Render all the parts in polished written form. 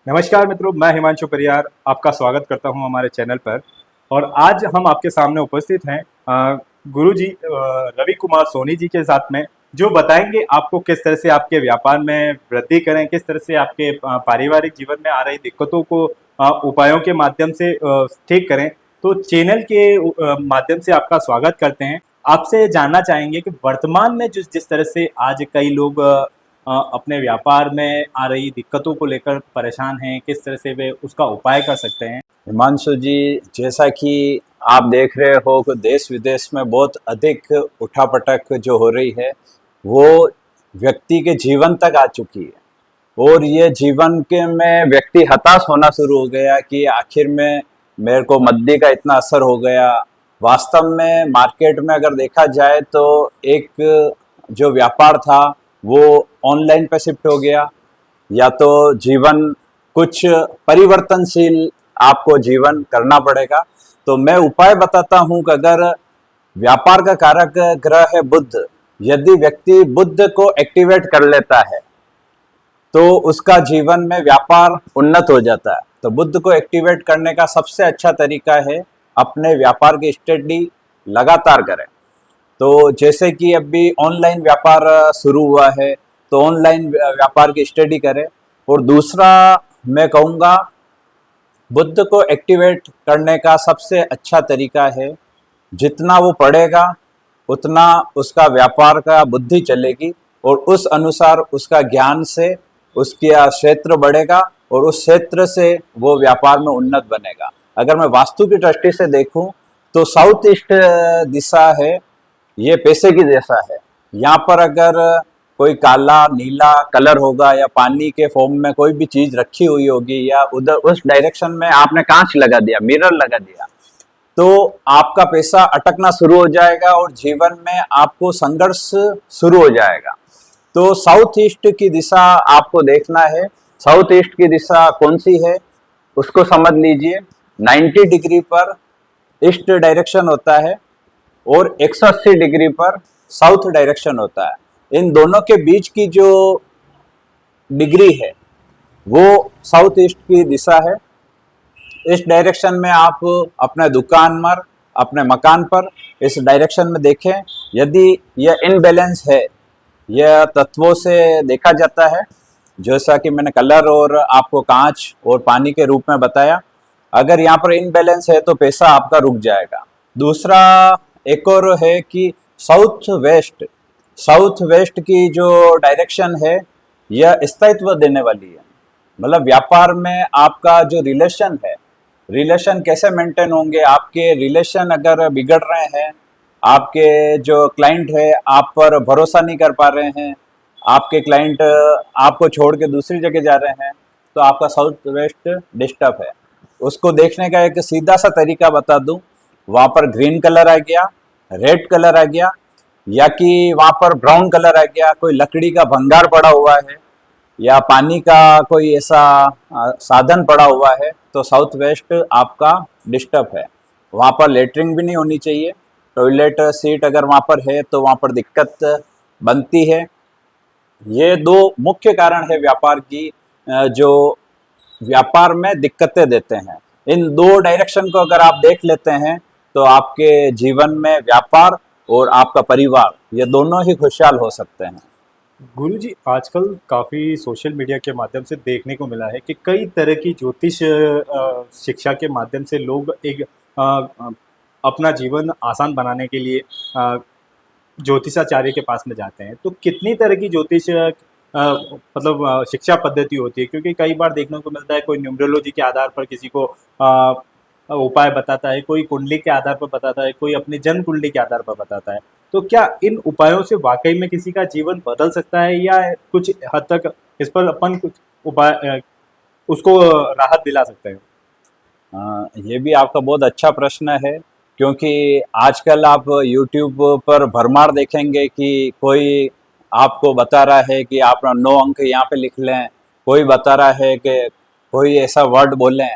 नमस्कार मित्रों, मैं हिमांशु परियार आपका स्वागत करता हूं हमारे चैनल पर। और आज हम आपके सामने उपस्थित हैं गुरुजी रवि कुमार सोनी जी के साथ में, जो बताएंगे आपको किस तरह से आपके व्यापार में वृद्धि करें, किस तरह से आपके पारिवारिक जीवन में आ रही दिक्कतों को उपायों के माध्यम से ठीक करें। तो चैनल के माध्यम से आपका स्वागत करते हैं। आपसे जानना चाहेंगे कि वर्तमान में जिस जिस तरह से आज कई लोग अपने व्यापार में आ रही दिक्कतों को लेकर परेशान हैं, किस तरह से वे उसका उपाय कर सकते हैं। हिमांशु जी, जैसा कि आप देख रहे हो कि देश विदेश में बहुत अधिक उठापटक जो हो रही है वो व्यक्ति के जीवन तक आ चुकी है और ये जीवन के में व्यक्ति हताश होना शुरू हो गया कि आखिर में मेरे को मद्दी का इतना असर हो गया। वास्तव में मार्केट में अगर देखा जाए तो एक जो व्यापार था वो ऑनलाइन पे शिफ्ट हो गया, या तो जीवन कुछ परिवर्तनशील आपको जीवन करना पड़ेगा। तो मैं उपाय बताता हूं कि अगर व्यापार का कारक ग्रह है बुध, यदि व्यक्ति बुध को एक्टिवेट कर लेता है तो उसका जीवन में व्यापार उन्नत हो जाता है। तो बुध को एक्टिवेट करने का सबसे अच्छा तरीका है अपने व्यापार की स्टडी लगातार करें। तो जैसे कि अभी ऑनलाइन व्यापार शुरू हुआ है तो ऑनलाइन व्यापार की स्टडी करें। और दूसरा मैं कहूँगा, बुद्ध को एक्टिवेट करने का सबसे अच्छा तरीका है जितना वो पढ़ेगा उतना उसका व्यापार का बुद्धि चलेगी और उस अनुसार उसका ज्ञान से उसका क्षेत्र बढ़ेगा और उस क्षेत्र से वो व्यापार में उन्नत बनेगा। अगर मैं वास्तु की दृष्टि से देखूं तो साउथ ईस्ट दिशा है, ये पैसे की दिशा है। यहाँ पर अगर कोई काला नीला कलर होगा या पानी के फॉर्म में कोई भी चीज रखी हुई होगी या उधर उस डायरेक्शन में आपने कांच लगा दिया, मिरर लगा दिया, तो आपका पैसा अटकना शुरू हो जाएगा और जीवन में आपको संघर्ष शुरू हो जाएगा। तो साउथ ईस्ट की दिशा आपको देखना है। साउथ ईस्ट की दिशा कौन सी है उसको समझ लीजिए। 90 डिग्री पर ईस्ट डायरेक्शन होता है और 180 डिग्री पर साउथ डायरेक्शन होता है। इन दोनों के बीच की जो डिग्री है वो साउथ ईस्ट की दिशा है। इस डायरेक्शन में आप अपने दुकान पर, अपने मकान पर इस डायरेक्शन में देखें। यदि यह इनबैलेंस है, यह तत्वों से देखा जाता है, जैसा कि मैंने कलर और आपको कांच और पानी के रूप में बताया। अगर यहाँ पर इनबैलेंस है तो पैसा आपका रुक जाएगा। दूसरा एक और है कि साउथ वेस्ट की जो डायरेक्शन है यह स्थायित्व देने वाली है। मतलब व्यापार में आपका जो रिलेशन कैसे मेंटेन होंगे। आपके रिलेशन अगर बिगड़ रहे हैं, आपके जो क्लाइंट है आप पर भरोसा नहीं कर पा रहे हैं, आपके क्लाइंट आपको छोड़ के दूसरी जगह जा रहे हैं, तो आपका साउथ वेस्ट डिस्टर्ब है। उसको देखने का एक सीधा सा तरीका बता दूं, वहाँ पर ग्रीन कलर आ गया, रेड कलर आ गया, या कि वहाँ पर ब्राउन कलर आ गया, कोई लकड़ी का भंगार पड़ा हुआ है या पानी का कोई ऐसा साधन पड़ा हुआ है, तो साउथ वेस्ट आपका डिस्टर्ब है। वहाँ पर लेटरिंग भी नहीं होनी चाहिए। टॉयलेट सीट अगर वहाँ पर है तो वहाँ पर दिक्कत बनती है। ये दो मुख्य कारण है व्यापार की, जो व्यापार में दिक्कतें देते हैं। इन दो डायरेक्शन को अगर आप देख लेते हैं तो आपके जीवन में व्यापार और आपका परिवार ये दोनों ही खुशहाल हो सकते हैं। गुरुजी, आजकल काफ़ी सोशल मीडिया के माध्यम से देखने को मिला है कि कई तरह की ज्योतिष शिक्षा के माध्यम से लोग एक अपना जीवन आसान बनाने के लिए ज्योतिषाचार्य के पास में जाते हैं। तो कितनी तरह की ज्योतिष मतलब शिक्षा पद्धति होती है? क्योंकि कई बार देखने को मिलता है कोई न्यूमरोलॉजी के आधार पर किसी को उपाय बताता है, कोई कुंडली के आधार पर बताता है, कोई अपनी जन्म कुंडली के आधार पर बताता है। तो क्या इन उपायों से वाकई में किसी का जीवन बदल सकता है, या कुछ हद तक इस पर अपन कुछ उपाय उसको राहत दिला सकते हैं? ये भी आपका बहुत अच्छा प्रश्न है, क्योंकि आजकल आप YouTube पर भरमार देखेंगे कि कोई आपको बता रहा है कि आप 9 अंक यहाँ पे लिख लें, कोई बता रहा है कि कोई ऐसा वर्ड बोलें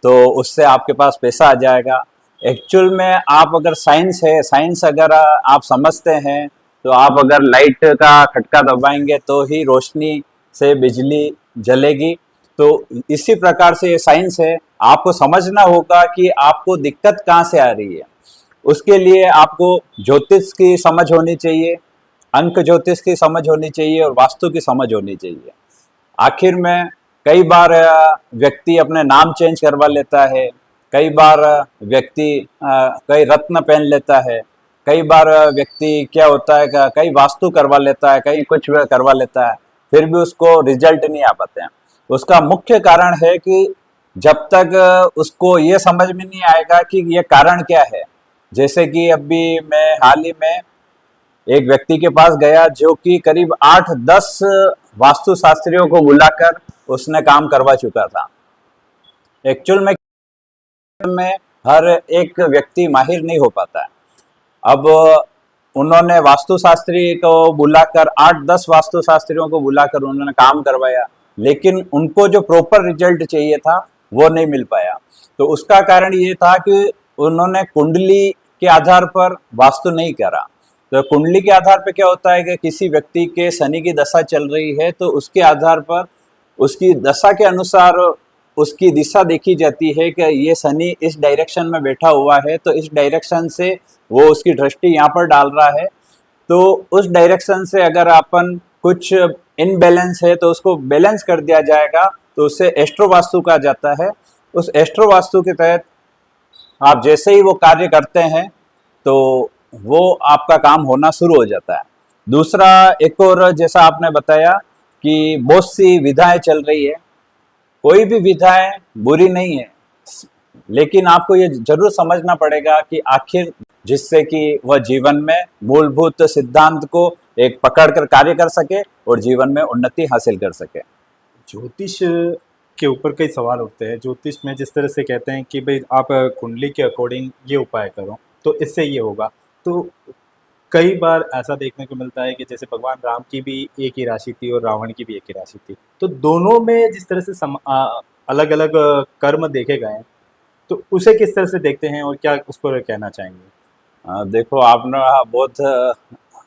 तो उससे आपके पास पैसा आ जाएगा। एक्चुअल में आप अगर साइंस अगर आप समझते हैं तो आप अगर लाइट का खटका दबाएंगे तो ही रोशनी से बिजली जलेगी। तो इसी प्रकार से ये साइंस है। आपको समझना होगा कि आपको दिक्कत कहाँ से आ रही है। उसके लिए आपको ज्योतिष की समझ होनी चाहिए, अंक ज्योतिष की समझ होनी चाहिए और वास्तु की समझ होनी चाहिए। आखिर में कई बार व्यक्ति अपने नाम चेंज करवा लेता है, कई बार व्यक्ति कई रत्न पहन लेता है, कई बार व्यक्ति क्या होता है कई वास्तु करवा लेता है, कहीं कुछ करवा लेता है, फिर भी उसको रिजल्ट नहीं आ पाते हैं। उसका मुख्य कारण है कि जब तक उसको ये समझ में नहीं आएगा कि ये कारण क्या है। जैसे कि अभी मैं हाल ही में एक व्यक्ति के पास गया जो कि करीब 8-10 वास्तुशास्त्रियों को बुलाकर उसने काम करवा चुका था। एक्चुअल में हर एक व्यक्ति माहिर नहीं हो पाता है। अब उन्होंने वास्तुशास्त्री को बुलाकर 8-10 वास्तुशास्त्रियों को बुलाकर उन्होंने काम करवाया, लेकिन उनको जो प्रॉपर रिजल्ट चाहिए था वो नहीं मिल पाया। तो उसका कारण ये था कि उन्होंने कुंडली के आधार पर वास्तु नहीं करा। तो कुंडली के आधार पर क्या होता है कि किसी व्यक्ति के शनि की दशा चल रही है तो उसके आधार पर उसकी दशा के अनुसार उसकी दिशा देखी जाती है कि ये शनि इस डायरेक्शन में बैठा हुआ है तो इस डायरेक्शन से वो उसकी दृष्टि यहाँ पर डाल रहा है। तो उस डायरेक्शन से अगर अपन कुछ इनबैलेंस है तो उसको बैलेंस कर दिया जाएगा, तो उससे एस्ट्रो वास्तु कहा जाता है। उस एस्ट्रो वास्तु के तहत आप जैसे ही वो कार्य करते हैं तो वो आपका काम होना शुरू हो जाता है। दूसरा, एक और जैसा आपने बताया कि बहुत सी विधाएं चल रही है, कोई भी विधाएं बुरी नहीं है, लेकिन आपको ये जरूर समझना पड़ेगा कि आखिर जिससे कि वह जीवन में मूलभूत सिद्धांत को एक पकड़कर कार्य कर सके और जीवन में उन्नति हासिल कर सके। ज्योतिष के ऊपर कई सवाल उठते हैं। ज्योतिष में जिस तरह से कहते हैं कि भाई आप कुंडली के अकॉर्डिंग ये उपाय करो तो इससे ये होगा, तो कई बार ऐसा देखने को मिलता है कि जैसे भगवान राम की भी एक ही राशि थी और रावण की भी एक ही राशि थी, तो दोनों में जिस तरह से अलग अलग कर्म देखे गए हैं, तो उसे किस तरह से देखते हैं और क्या उस पर कहना चाहेंगे? देखो, आपने बहुत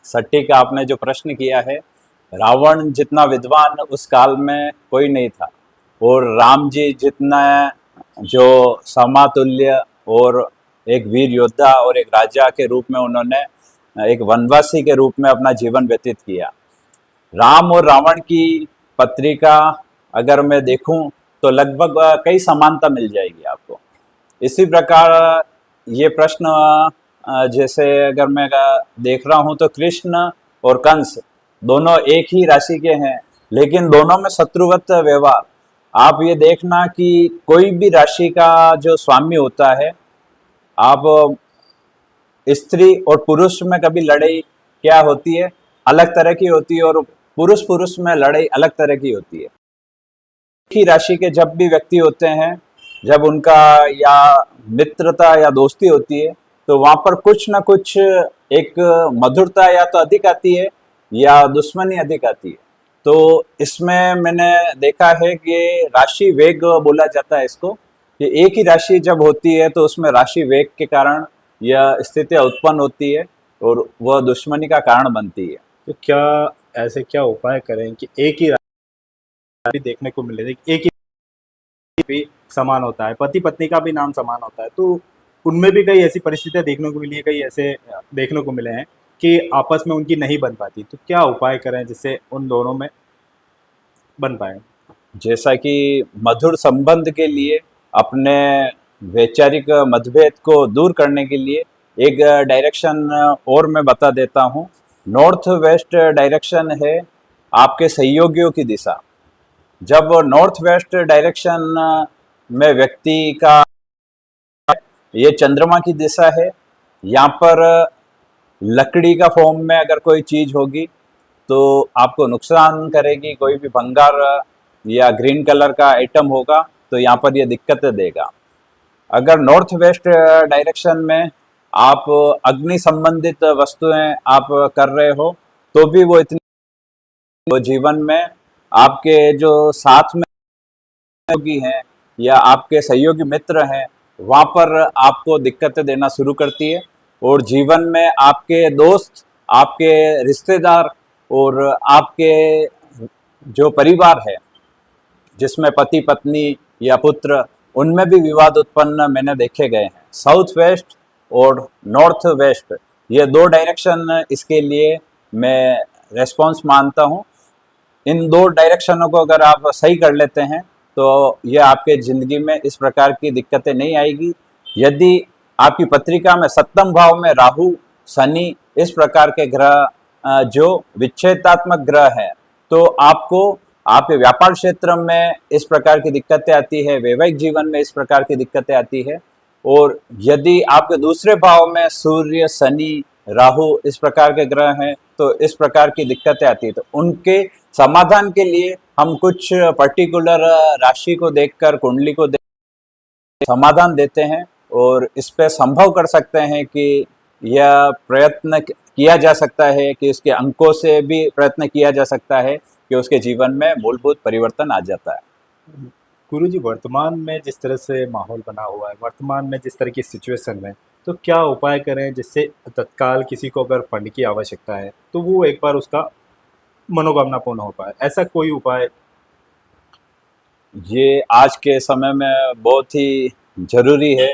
सटीक आपने जो प्रश्न किया है। रावण जितना विद्वान उस काल में कोई नहीं था, और राम जी जितना जो समातुल्य और एक वीर योद्धा और एक राजा के रूप में उन्होंने एक वनवासी के रूप में अपना जीवन व्यतीत किया। राम और रावण की पत्रिका अगर मैं देखूं तो लगभग कई समानता मिल जाएगी आपको। इसी प्रकार ये प्रश्न जैसे अगर मैं देख रहा हूं तो कृष्ण और कंस दोनों एक ही राशि के हैं, लेकिन दोनों में शत्रुवत व्यवहार। आप ये देखना कि कोई भी राशि का जो स्वामी होता है, आप स्त्री और पुरुष में कभी लड़ाई क्या होती है, अलग तरह की होती है, और पुरुष पुरुष में लड़ाई अलग तरह की होती है। एक ही राशि के जब भी व्यक्ति होते हैं, जब उनका या मित्रता या दोस्ती होती है, तो वहां पर कुछ ना कुछ एक मधुरता या तो अधिक आती है या दुश्मनी अधिक आती है। तो इसमें मैंने देखा है कि राशि वेग बोला जाता है इसको, कि एक ही राशि जब होती है तो उसमें राशि वेग के कारण यह स्थितियां उत्पन्न होती है और वह दुश्मनी का कारण बनती है। तो क्या ऐसे क्या उपाय करें कि एक ही राशि देखने को मिले, एक ही भी समान होता है, पति पत्नी का भी नाम समान होता है, तो उनमें भी कई ऐसी परिस्थितियां देखने को मिली है, कई ऐसे देखने को मिले हैं कि आपस में उनकी नहीं बन पाती, तो क्या उपाय करें जिससे उन दोनों में बन पाए? जैसा कि मधुर संबंध के लिए अपने वैचारिक मतभेद को दूर करने के लिए एक डायरेक्शन और मैं बता देता हूँ। नॉर्थ वेस्ट डायरेक्शन है आपके सहयोगियों की दिशा। जब नॉर्थ वेस्ट डायरेक्शन में व्यक्ति का, ये चंद्रमा की दिशा है, यहाँ पर लकड़ी का फॉर्म में अगर कोई चीज होगी तो आपको नुकसान करेगी। कोई भी भंगार या ग्रीन कलर का आइटम होगा तो यहाँ पर ये दिक्कतें देगा। अगर नॉर्थ वेस्ट डायरेक्शन में आप अग्नि संबंधित वस्तुएं आप कर रहे हो तो भी वो इतनी, वो जीवन में आपके जो साथ में सहयोगी हैं या आपके सहयोगी मित्र हैं, वहाँ पर आपको दिक्कतें देना शुरू करती है। और जीवन में आपके दोस्त, आपके रिश्तेदार और आपके जो परिवार है, जिसमें पति पत्नी या पुत्र, उनमें भी विवाद उत्पन्न मैंने देखे गए हैं। साउथ वेस्ट और नॉर्थ वेस्ट, ये दो डायरेक्शन इसके लिए मैं रेस्पॉन्स मानता हूँ। इन दो डायरेक्शनों को अगर आप सही कर लेते हैं तो ये आपके ज़िंदगी में इस प्रकार की दिक्कतें नहीं आएगी। यदि आपकी पत्रिका में सप्तम भाव में राहु, शनि, इस प्रकार के ग्रह जो विच्छेदात्मक ग्रह हैं, तो आपको आपके व्यापार क्षेत्र में इस प्रकार की दिक्कतें आती है, वैवाहिक जीवन में इस प्रकार की दिक्कतें आती है। और यदि आपके दूसरे भाव में सूर्य, शनि, राहु इस प्रकार के ग्रह हैं तो इस प्रकार की दिक्कतें आती है। तो उनके समाधान के लिए हम कुछ पर्टिकुलर राशि को देखकर, कुंडली को देख समाधान देते हैं और इस पे संभव कर सकते हैं कि यह प्रयत्न किया जा सकता है कि उसके अंकों से भी प्रयत्न किया जा सकता है कि उसके जीवन में मूलभूत परिवर्तन आ जाता है। गुरुजी, वर्तमान में जिस तरह से माहौल बना हुआ है, वर्तमान में जिस तरह की सिचुएशन में, तो क्या उपाय करें जिससे तत्काल किसी को अगर फंड की आवश्यकता है तो वो एक बार उसका मनोकामना पूर्ण हो पाए? ऐसा कोई उपाय? ये आज के समय में बहुत ही जरूरी है,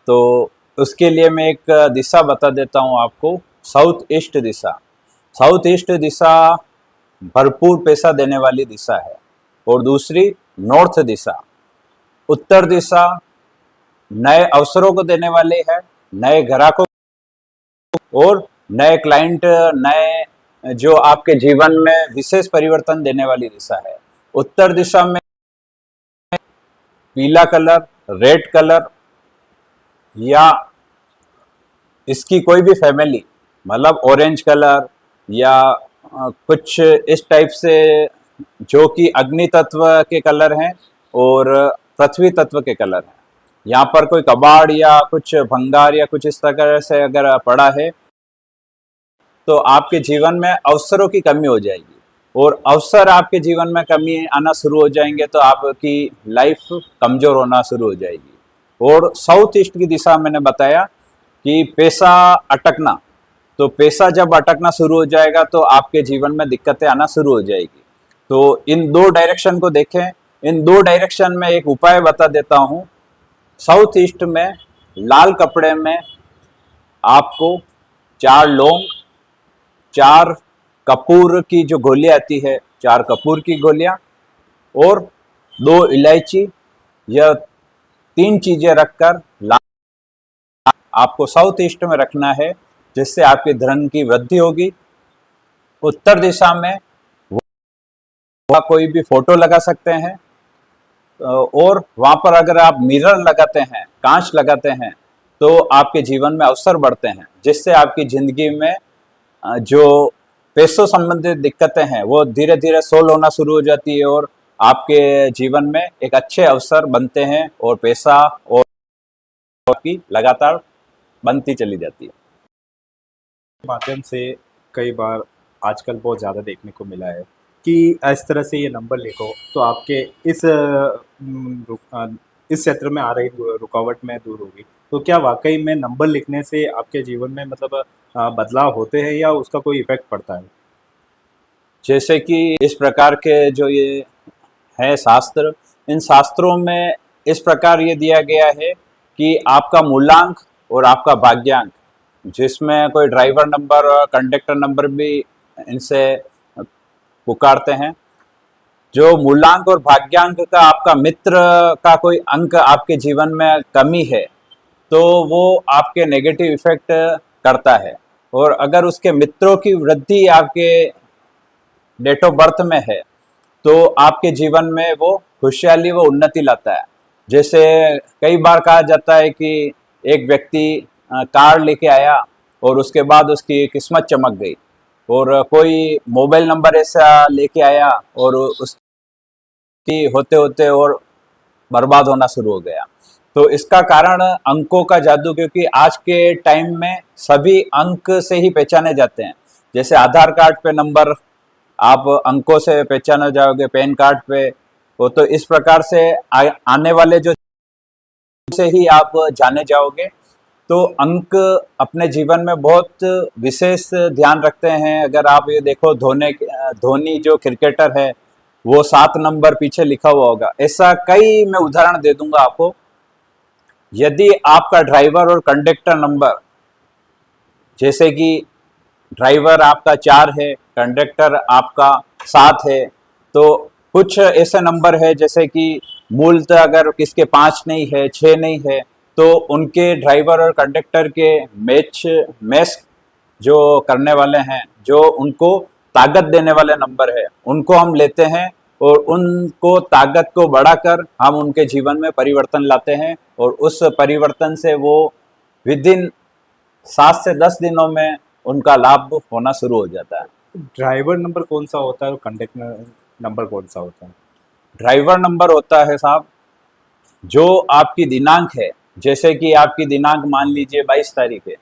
तो उसके लिए मैं एक दिशा बता देता हूँ आपको। साउथ ईस्ट दिशा, साउथ ईस्ट दिशा भरपूर पैसा देने वाली दिशा है। और दूसरी नॉर्थ दिशा, उत्तर दिशा नए अवसरों को देने वाली है, नए ग्राहकों और नए क्लाइंट, नए जो आपके जीवन में विशेष परिवर्तन देने वाली दिशा है। उत्तर दिशा में पीला कलर, रेड कलर या इसकी कोई भी फैमिली, मतलब ऑरेंज कलर या कुछ इस टाइप से, जो कि अग्नि तत्व के कलर हैं और पृथ्वी तत्व के कलर हैं। यहाँ पर कोई कबाड़ या कुछ भंगार या कुछ इस तरह से अगर पड़ा है तो आपके जीवन में अवसरों की कमी हो जाएगी। और अवसर आपके जीवन में कमी आना शुरू हो जाएंगे तो आपकी लाइफ कमजोर होना शुरू हो जाएगी। और साउथ ईस्ट की दिशा मैंने बताया कि पैसा अटकना, तो पैसा जब अटकना शुरू हो जाएगा तो आपके जीवन में दिक्कतें आना शुरू हो जाएगी। तो इन दो डायरेक्शन को देखें। इन दो डायरेक्शन में एक उपाय बता देता हूँ। साउथ ईस्ट में लाल कपड़े में आपको 4 लौंग, 4 कपूर की जो गोलियां आती है, 4 कपूर की गोलियां और 2 इलायची, यह 3 चीजें रखकर आपको साउथ ईस्ट में रखना है, जिससे आपके धन की वृद्धि होगी। उत्तर दिशा में कोई भी फोटो लगा सकते हैं और वहां पर अगर आप मिरर लगाते हैं, कांच लगाते हैं, तो आपके जीवन में अवसर बढ़ते हैं, जिससे आपकी जिंदगी में जो पैसों संबंधित दिक्कतें हैं वो धीरे धीरे सोल्व होना शुरू हो जाती है और आपके जीवन में एक अच्छे अवसर बनते हैं और पैसा और की लगातार बनती चली जाती है। माध्यम से कई बार आजकल बहुत ज़्यादा देखने को मिला है कि इस तरह से ये नंबर लिखो तो आपके इस क्षेत्र में आ रही रुकावट में दूर होगी। तो क्या वाकई में नंबर लिखने से आपके जीवन में मतलब बदलाव होते हैं या उसका कोई इफेक्ट पड़ता है? जैसे कि इस प्रकार के जो ये है शास्त्र, इन शास्त्रों में इस प्रकार ये दिया गया है कि आपका मूलांक और आपका भाग्यांक, जिसमें कोई ड्राइवर नंबर और कंडक्टर नंबर भी इनसे पुकारते हैं, जो मूलांक और भाग्यांक का आपका मित्र का कोई अंक आपके जीवन में कमी है तो वो आपके नेगेटिव इफेक्ट करता है। और अगर उसके मित्रों की वृद्धि आपके डेट ऑफ बर्थ में है तो आपके जीवन में वो खुशहाली व उन्नति लाता है। जैसे कई बार कहा जाता है कि एक व्यक्ति कार लेके आया और उसके बाद उसकी किस्मत चमक गई, और कोई मोबाइल नंबर ऐसा लेके आया और उसकी होते होते और बर्बाद होना शुरू हो गया। तो इसका कारण अंकों का जादू, क्योंकि आज के टाइम में सभी अंक से ही पहचाने जाते हैं। जैसे आधार कार्ड पे नंबर आप अंकों से पहचाने जाओगे, पैन कार्ड पे वो, तो इस प्रकार से आने वाले जो से ही आप जाने जाओगे। तो अंक अपने जीवन में बहुत विशेष ध्यान रखते हैं। अगर आप ये देखो धोनी जो क्रिकेटर है, वो 7 नंबर पीछे लिखा हुआ होगा। ऐसा कई मैं उदाहरण दे दूंगा आपको। यदि आपका ड्राइवर और कंडक्टर नंबर, जैसे कि ड्राइवर आपका 4 है, कंडक्टर आपका 7 है, तो कुछ ऐसे नंबर है जैसे कि मूलतः अगर किसके 5 नहीं है, 6 नहीं है, तो उनके ड्राइवर और कंडक्टर के मैच जो करने वाले हैं, जो उनको ताकत देने वाले नंबर है, उनको हम लेते हैं और उनको ताकत को बढ़ाकर हम उनके जीवन में परिवर्तन लाते हैं, और उस परिवर्तन से वो विद इन 7 से 10 दिनों में उनका लाभ होना शुरू हो जाता है। ड्राइवर नंबर कौन सा होता है और कंडक्टर नंबर कौन सा होता है? ड्राइवर नंबर होता है साहब जो आपकी दिनांक है, जैसे कि आपकी दिनांक मान लीजिए 22 तारीख है,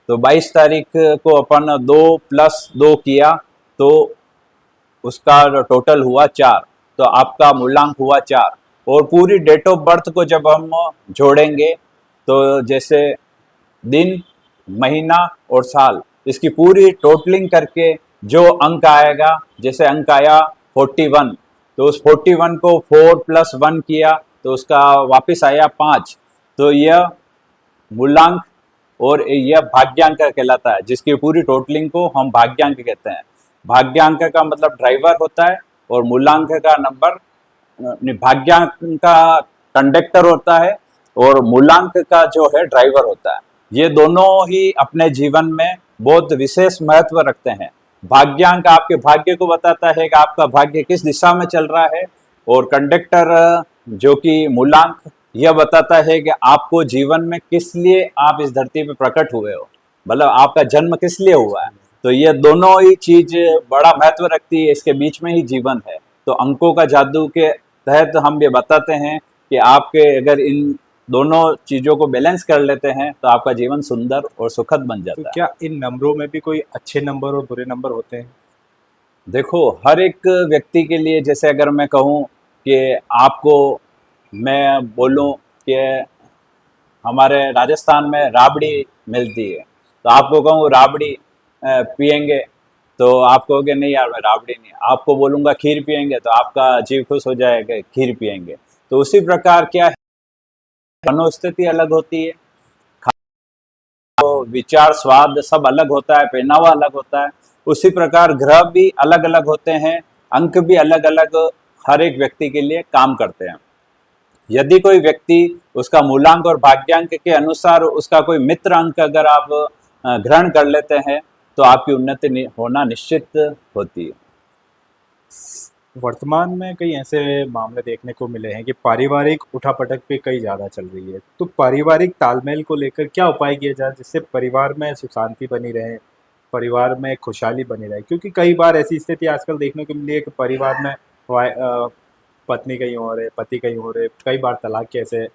तो 22 तारीख को अपन 2+2 किया तो उसका टोटल हुआ 4, तो आपका मूल्यांक हुआ 4। और पूरी डेट ऑफ बर्थ को जब हम जोड़ेंगे तो जैसे दिन, महीना और साल, इसकी पूरी टोटलिंग करके जो अंक आएगा, जैसे अंक आया 41, तो उस 41 को 4+1 किया तो उसका वापस आया 5, तो यह मूलांक और यह भाग्यांक कहलाता है, जिसकी पूरी टोटलिंग को हम भाग्यांक कहते हैं। भाग्यांक का मतलब ड्राइवर होता है और मूलांक का नंबर, भाग्यांक का कंडक्टर होता है और मूलांक का जो है ड्राइवर होता है। ये दोनों ही अपने जीवन में बहुत विशेष महत्व रखते हैं। भाग्यांक आपके भाग्य को बताता है कि आपका भाग्य किस दिशा में चल रहा है, और कंडक्टर जो कि मूलांक यह बताता है कि आपको जीवन में किस लिए आप इस धरती पे प्रकट हुए हो, मतलब आपका जन्म किस लिए हुआ है। तो ये दोनों ही चीज बड़ा महत्व रखती है, इसके बीच में ही जीवन है। तो अंकों का जादू के तहत हम ये बताते हैं कि आपके अगर इन दोनों चीजों को बैलेंस कर लेते हैं तो आपका जीवन सुंदर और सुखद बन तो जाता है। क्या इन नंबरों में भी कोई अच्छे नंबर और बुरे नंबर होते हैं? देखो, हर एक व्यक्ति के लिए, जैसे अगर मैं कहूँ कि आपको मैं बोलूँ कि हमारे राजस्थान में राबड़ी मिलती है, तो आपको कहूँ राबड़ी पियेंगे, तो आप कहोगे नहीं यार मैं राबड़ी नहीं। आपको बोलूँगा खीर पियेंगे तो आपका जीव खुश हो जाएगा, खीर पियेंगे। तो उसी प्रकार क्या है, मनोस्थिति अलग होती है, तो विचार स्वाद सब अलग होता है, पहनावा अलग होता है। उसी प्रकार ग्रह भी अलग अलग होते हैं, अंक भी अलग अलग हर एक व्यक्ति के लिए काम करते हैं। यदि कोई व्यक्ति उसका मूलांक और भाग्यांक के अनुसार उसका कोई मित्र अंक अगर आप ग्रहण कर लेते हैं तो आपकी उन्नति होना निश्चित होती है। वर्तमान में कई ऐसे मामले देखने को मिले हैं कि पारिवारिक उठापटक पे कई ज़्यादा चल रही है। तो पारिवारिक तालमेल को लेकर क्या उपाय किए जाए जिससे परिवार में सुख शांति बनी रहे, परिवार में खुशहाली बनी रहे? क्योंकि कई बार ऐसी स्थिति आजकल देखने को मिली है कि परिवार में पत्नी कहीं और है, पति कहीं और है, कई बार तलाक के ऐसे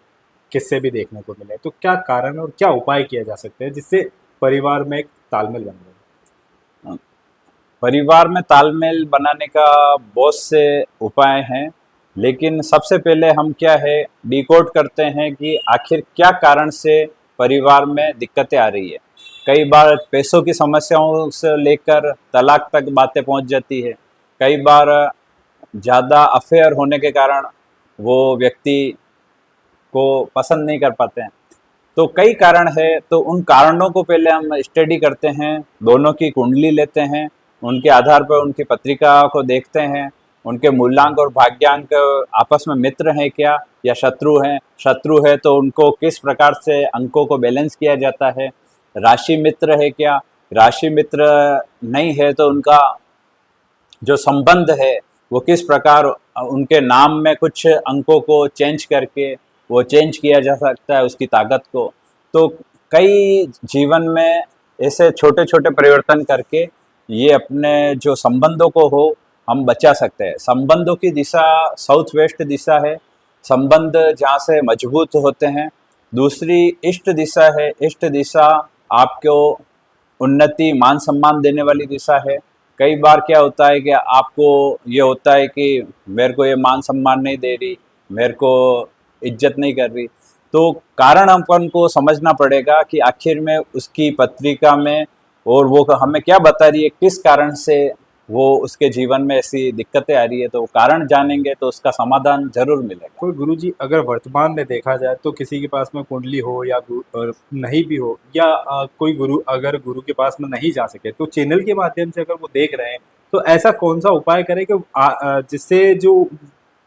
किस्से भी देखने को मिले। तो क्या कारण और क्या उपाय किए जा सकते हैं जिससे परिवार में एक तालमेल बन रहे? परिवार में तालमेल बनाने का बहुत से उपाय हैं, लेकिन सबसे पहले हम क्या है डिकोड करते हैं कि आखिर क्या कारण से परिवार में दिक्कतें आ रही है। कई बार पैसों की समस्याओं से लेकर तलाक तक बातें पहुंच जाती है। कई बार ज़्यादा अफेयर होने के कारण वो व्यक्ति को पसंद नहीं कर पाते हैं। तो कई कारण है, तो उन कारणों को पहले हम स्टडी करते हैं, दोनों की कुंडली लेते हैं, उनके आधार पर उनकी पत्रिका को देखते हैं, उनके मूलांक और भाग्यांक आपस में मित्र हैं क्या या शत्रु हैं। शत्रु है तो उनको किस प्रकार से अंकों को बैलेंस किया जाता है। राशि मित्र है क्या, राशि मित्र नहीं है तो उनका जो संबंध है वो किस प्रकार, उनके नाम में कुछ अंकों को चेंज करके वो चेंज किया जा सकता है उसकी ताकत को। तो कई जीवन में ऐसे छोटे छोटे परिवर्तन करके ये अपने जो संबंधों को हो हम बचा सकते हैं। संबंधों की दिशा साउथ वेस्ट दिशा है, संबंध जहाँ से मजबूत होते हैं। दूसरी ईस्ट दिशा है, ईस्ट दिशा आपको उन्नति मान सम्मान देने वाली दिशा है। कई बार क्या होता है कि आपको ये होता है कि मेरे को ये मान सम्मान नहीं दे रही, मेरे को इज्जत नहीं कर रही, तो कारण अपन को समझना पड़ेगा कि आखिर में उसकी पत्रिका में और वो हमें क्या बता रही है, किस कारण से वो उसके जीवन में ऐसी दिक्कतें आ रही है, तो कारण जानेंगे तो उसका समाधान जरूर मिलेगा। कोई गुरुजी अगर वर्तमान में देखा जाए तो किसी के पास में कुंडली हो या नहीं भी हो, या कोई गुरु अगर गुरु के पास में नहीं जा सके तो चैनल के माध्यम से अगर वो देख रहे हैं, तो ऐसा कौन सा उपाय करें कि जिससे जो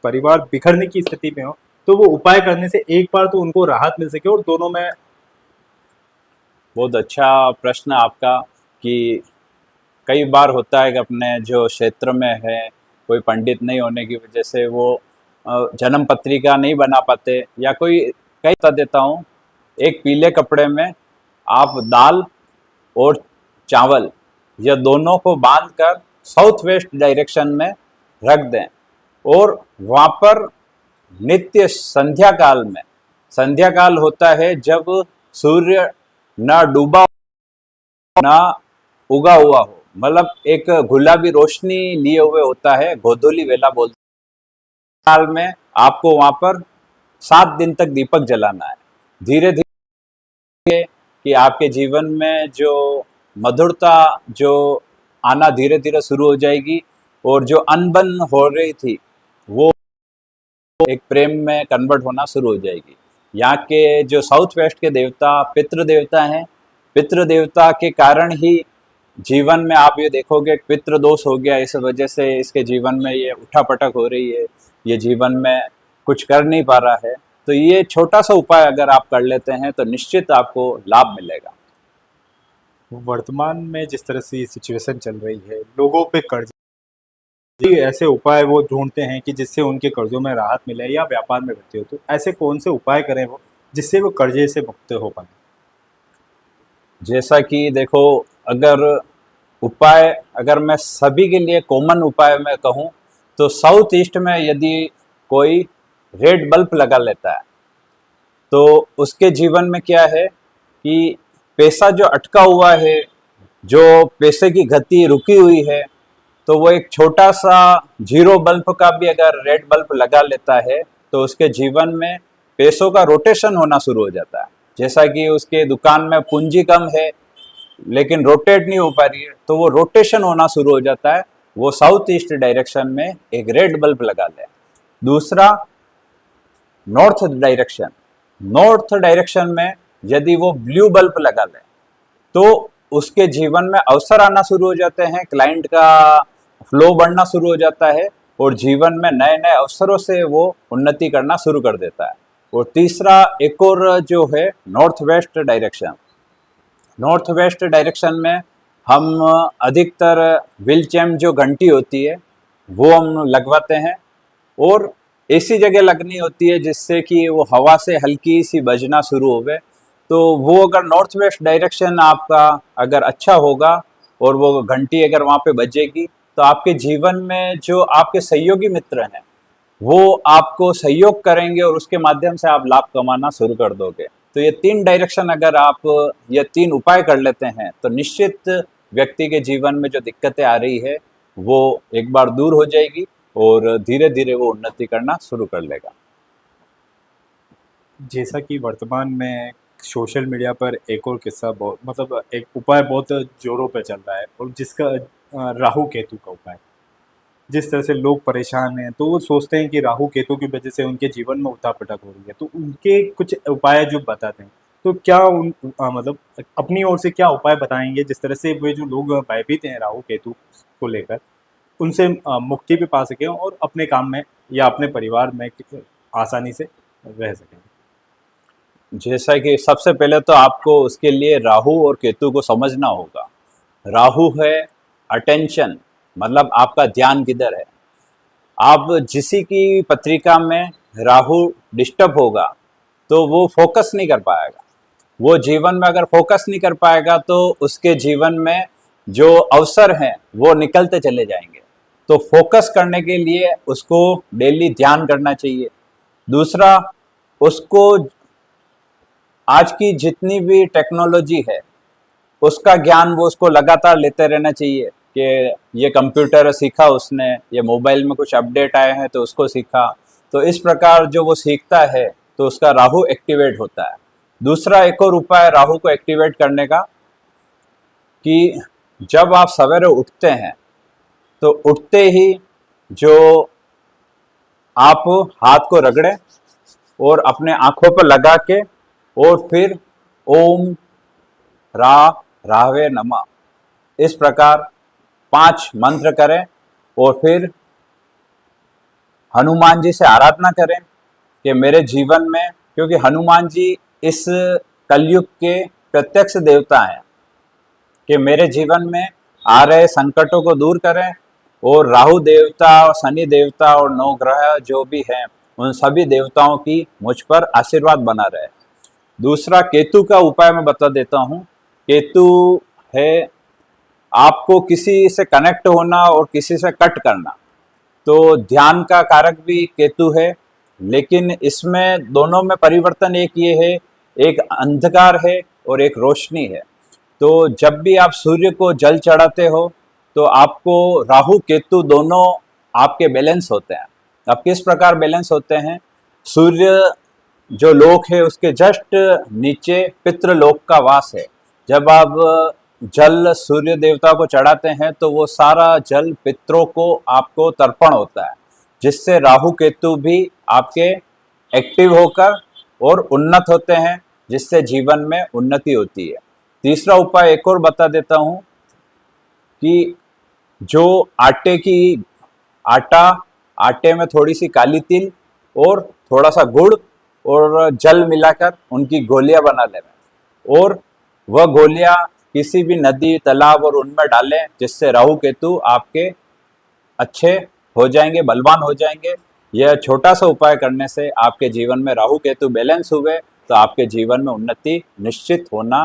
परिवार बिखरने की स्थिति में हो, तो वो उपाय करने से एक बार तो उनको राहत मिल सके और दोनों में। बहुत अच्छा प्रश्न आपका कि कई बार होता है कि अपने जो क्षेत्र में है कोई पंडित नहीं होने की वजह से वो जन्म पत्रिका नहीं बना पाते, या कोई कई बता देता हूँ। एक पीले कपड़े में आप दाल और चावल ये दोनों को बांधकर साउथ वेस्ट डायरेक्शन में रख दें, और वहाँ पर नित्य संध्या काल में, संध्या काल होता है जब सूर्य ना डूबा ना उगा हुआ हो, मतलब एक गुलाबी रोशनी लिए हुए होता है, गोधूली वेला बोलते हैं। काल में आपको वहां पर 7 दिन तक दीपक जलाना है। धीरे धीरे कि आपके जीवन में जो मधुरता जो आना धीरे धीरे शुरू हो जाएगी, और जो अनबन हो रही थी वो एक प्रेम में कन्वर्ट होना शुरू हो जाएगी। यहाँ के जो साउथ वेस्ट के देवता पितृ देवता हैं, पितृ देवता के कारण ही जीवन में आप ये देखोगे पितृ दोष हो गया, इस वजह से इसके जीवन में ये उठापटक हो रही है, ये जीवन में कुछ कर नहीं पा रहा है। तो ये छोटा सा उपाय अगर आप कर लेते हैं तो निश्चित आपको लाभ मिलेगा। वर्तमान में जिस तरह से सिचुएशन चल रही है, लोगों पे कर्ज, ऐसे उपाय वो ढूंढते हैं कि जिससे उनके कर्जों में राहत मिले या व्यापार में वृद्धि हो, तो ऐसे कौन से उपाय करें वो जिससे वो कर्जे से मुक्त हो पाए। जैसा कि देखो, अगर उपाय अगर मैं सभी के लिए कॉमन उपाय में कहूँ तो साउथ ईस्ट में यदि कोई रेड बल्ब लगा लेता है तो उसके जीवन में क्या है कि पैसा जो अटका हुआ है, जो पैसे की गति रुकी हुई है, तो वो एक छोटा सा जीरो बल्ब का भी अगर रेड बल्ब लगा लेता है तो उसके जीवन में पैसों का रोटेशन होना शुरू हो जाता है। जैसा कि उसके दुकान में पूंजी कम है लेकिन रोटेट नहीं हो पा रही है, तो वो रोटेशन होना शुरू हो जाता है। वो साउथ ईस्ट डायरेक्शन में एक रेड बल्ब लगा ले। दूसरा, नॉर्थ डायरेक्शन, नॉर्थ डायरेक्शन में यदि वो ब्लू बल्ब लगा ले तो उसके जीवन में अवसर आना शुरू हो जाते हैं, क्लाइंट का फ्लो बढ़ना शुरू हो जाता है, और जीवन में नए नए अवसरों से वो उन्नति करना शुरू कर देता है। और तीसरा, एक और जो है north west direction, north west direction में हम अधिकतर व्हील चैम जो घंटी होती है वो हम लगवाते हैं, और ऐसी जगह लगनी होती है जिससे कि वो हवा से हल्की सी बजना शुरू होवे। तो वो अगर नॉर्थ वेस्ट डायरेक्शन आपका अगर अच्छा होगा और वो घंटी अगर वहाँ पे बजेगी तो आपके जीवन में जो आपके सहयोगी मित्र हैं वो आपको सहयोग करेंगे और उसके माध्यम से आप लाभ कमाना शुरू कर दोगे। तो ये 3 डायरेक्शन अगर आप ये 3 उपाय कर लेते हैं तो निश्चित व्यक्ति के जीवन में जो दिक्कतें आ रही है वो एक बार दूर हो जाएगी और धीरे धीरे वो उन्नति करना शुरू कर लेगा। जैसा कि वर्तमान में सोशल मीडिया पर एक और किस्सा बहुत, मतलब एक उपाय बहुत जोरों पे चल रहा है, और जिसका राहु केतु का उपाय। जिस तरह से लोग परेशान हैं तो वो सोचते हैं कि राहु केतु की वजह से उनके जीवन में उठापटक हो रही है, तो उनके कुछ उपाय जो बताते हैं, तो क्या मतलब अपनी ओर से क्या उपाय बताएंगे जिस तरह से वे जो लोग भयभीत हैं राहु केतु को लेकर, उनसे मुक्ति भी पा सकें और अपने काम में या अपने परिवार में आसानी से रह सकें। जैसा कि सबसे पहले तो आपको उसके लिए राहु और केतु को समझना होगा। राहु है अटेंशन, मतलब आपका ध्यान किधर है। आप जिसी की पत्रिका में राहु डिस्टर्ब होगा तो वो फोकस नहीं कर पाएगा। वो जीवन में अगर फोकस नहीं कर पाएगा तो उसके जीवन में जो अवसर हैं वो निकलते चले जाएंगे। तो फोकस करने के लिए उसको डेली ध्यान करना चाहिए। दूसरा, उसको आज की जितनी भी टेक्नोलॉजी है उसका ज्ञान वो उसको लगातार लेते रहना चाहिए कि ये कंप्यूटर सीखा उसने, ये मोबाइल में कुछ अपडेट आए हैं तो उसको सीखा। तो इस प्रकार जो वो सीखता है तो उसका राहु एक्टिवेट होता है। दूसरा, एक और उपाय राहु को एक्टिवेट करने का कि जब आप सवेरे उठते हैं तो उठते ही जो आप हाथ को रगड़े और अपने आंखों पर लगा के और फिर ओम रा राहवे नमः इस प्रकार 5 मंत्र करें और फिर हनुमान जी से आराधना करें कि मेरे जीवन में, क्योंकि हनुमान जी इस कलयुग के प्रत्यक्ष देवता हैं, कि मेरे जीवन में आ रहे संकटों को दूर करें और राहु देवता और शनि देवता और 9 ग्रह जो भी हैं उन सभी देवताओं की मुझ पर आशीर्वाद बना रहे। दूसरा केतु का उपाय मैं बता देता हूँ। केतु है आपको किसी से कनेक्ट होना और किसी से कट करना, तो ध्यान का कारक भी केतु है, लेकिन इसमें दोनों में परिवर्तन एक ये है, एक अंधकार है और एक रोशनी है। तो जब भी आप सूर्य को जल चढ़ाते हो तो आपको राहु केतु दोनों आपके बैलेंस होते हैं। अब किस प्रकार बैलेंस होते हैं? सूर्य जो लोक है उसके जस्ट नीचे पितृलोक का वास है। जब आप जल सूर्य देवता को चढ़ाते हैं तो वो सारा जल पितरों को आपको तर्पण होता है, जिससे राहु केतु भी आपके एक्टिव होकर और उन्नत होते हैं, जिससे जीवन में उन्नति होती है। तीसरा उपाय एक और बता देता हूँ कि जो आटे में थोड़ी सी काली तिल और थोड़ा सा गुड़ और जल मिलाकर उनकी गोलियां बना लें और वह गोलियां किसी भी नदी तालाब और उनमें डालें, जिससे राहु केतु आपके अच्छे हो जाएंगे, बलवान हो जाएंगे। यह छोटा सा उपाय करने से आपके जीवन में राहु केतु बैलेंस हुए तो आपके जीवन में उन्नति निश्चित होना